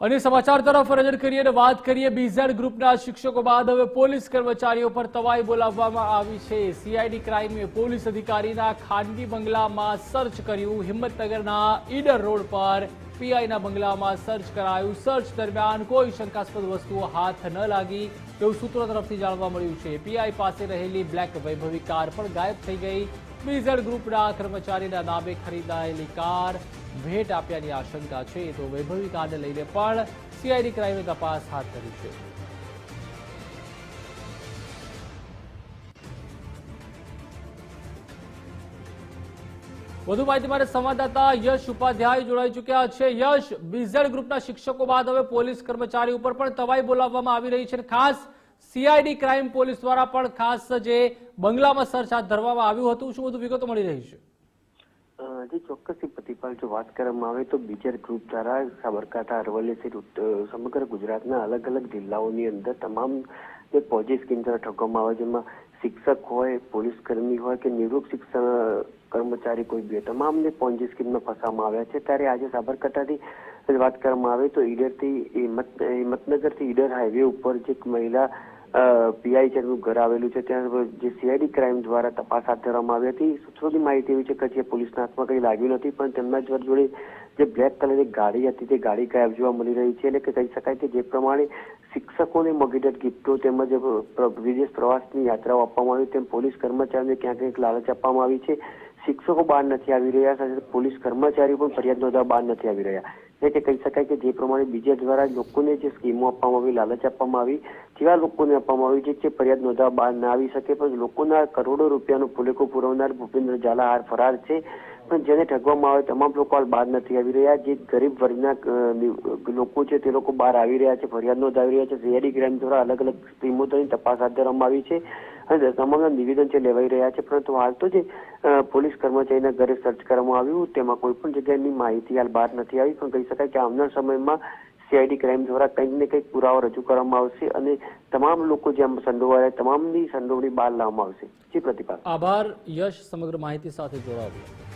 અને સમાચાર તરફ નજર કરીએ અને વાત કરીએ બીઝેડ ગ્રુપના શિક્ષકો બાદ હવે પોલીસ કર્મચારીઓ પર તવાઈ બોલાવવામાં આવી છે। સીઆઈડી ક્રાઇમે પોલીસ અધિકારીના ખાનગી બંગલામાં સર્ચ કર્યું। હિંમતનગરના ઈડર રોડ પર પીઆઈના બંગલામાં સર્ચ કરાયું। સર્ચ દરમિયાન કોઈ શંકાસ્પદ વસ્તુઓ હાથ ન લાગી એવું સૂત્રો તરફથી જાણવા મળ્યું છે। પીઆઈ પાસે રહેલી બ્લેક વૈભવી કાર પણ ગાયબ થઈ ગઈ। બીઝેડ ગ્રુપના કર્મચારીના નામે ખરીદાયેલી કાર ભેટ આપ્યાની આશંકા છે। તો વૈભવી કાર્ડ લઈને પણ સીઆઈડી ક્રાઇમે તપાસ હાથ ધરી છે। વધુ માહિતી માટે સંવાદદાતા યશ ઉપાધ્યાય જોડાઈ ચૂક્યા છે। યશ, બીઝેડ ગ્રુપના શિક્ષકો બાદ હવે પોલીસ કર્મચારી ઉપર પણ તવાઈ બોલાવવામાં આવી રહી છે। ખાસ સીઆઈડી ક્રાઇમ પોલીસ દ્વારા પણ ખાસ જે બંગલામાં સર્ચ હાથ ધરવામાં આવ્યું હતું, શું વધુ વિગતો મળી રહી છે? જે ચોક્કસથી પ્રતિપાલ જો વાત કરવામાં આવે તો બીઝેડ ગ્રુપ દ્વારા સાબરકાંઠા, અરવલ્લી સહિત સમગ્ર ગુજરાતના અલગ અલગ જિલ્લાઓની અંદર તમામ જે પોજી સ્કીમ દ્વારા ઠગવામાં આવે, જેમાં શિક્ષક હોય, પોલીસ કર્મી હોય કે નિવૃત્ત શિક્ષણ કર્મચારી કોઈ બી તમામને પોન્જી સ્કીમમાં ફસાવવામાં આવ્યા છે। ત્યારે આજે સાબરકાંઠાથી વાત કરવામાં આવે તો ઈડરથી હિંમતનગરથી ઈડર હાઈવે ઉપર જે મહિલા પીઆઈ છે એનું ઘર આવેલું છે, ત્યાં જે સીઆઈડી ક્રાઇમ દ્વારા તપાસ હાથ ધરવામાં આવી હતી। સૂત્રોની માહિતી એવી છે કે જે પોલીસના હાથમાં કંઈ લાગ્યું નથી, પણ તેમના જોડે જે બ્લેક કલરની ગાડી હતી તે ગાડી ગાયબ જોવા મળી રહી છે। એટલે કે કહી શકાય કે જે પ્રમાણે શિક્ષકોને મોંઘીદાટ ગિફ્ટો તેમજ વિદેશ પ્રવાસની યાત્રાઓ આપવામાં આવી, તેમ પોલીસ કર્મચારીઓને ક્યાંક કંઈક લાલચ આપવામાં આવી છે। શિક્ષકો બહાર નથી આવી રહ્યા, સાથે પોલીસ કર્મચારીઓ પણ ફરિયાદ નોંધવા બહાર નથી આવી રહ્યા। એટલે કહી શકાય કે જે પ્રમાણે બીજેડ દ્વારા લોકોને જે સ્કીમો આપવામાં આવી, લાલચ આપવામાં આવી, જેવા લોકોને આપવામાં આવી જે ફરિયાદ નોંધવા બહાર ના આવી શકે, પણ લોકોના કરોડો રૂપિયાનો પુલેકો પુરવનાર ભૂપેન્દ્ર ઝાલા હાલ ફરાર છે, પણ જેને ઠગવામાં આવે તમામ લોકો હાલ બહાર નથી આવી રહ્યા। જે ગરીબ વર્ગના લોકો છે તે લોકો બહાર આવી રહ્યા છે, ફરિયાદ નોંધાવી રહ્યા છે। સીઆઈડી ક્રાઇમ દ્વારા અલગ અલગ સ્કીમો તપાસ હાથ ધરવામાં આવી છે અને તમામના નિવેદન છે લેવાઈ રહ્યા છે, પરંતુ હાલ તો જે પોલીસ કર્મચારીના ઘરે સર્ચ કરવામાં આવ્યું તેમાં કોઈ પણ જગ્યાની માહિતી હાલ બહાર નથી આવી, પણ કહી શકાય કે આવનાર સમયમાં સીઆઈડી ક્રાઇમ દ્વારા કંઈક ને કંઈક પુરાવો રજૂ કરવામાં આવશે અને તમામ લોકો જે સંડોવાયા તમામની સંડોવણી બહાર લાવવામાં આવશે। જી પ્રતિભા, આભાર યશ, સમગ્ર માહિતી સાથે જોડાવા.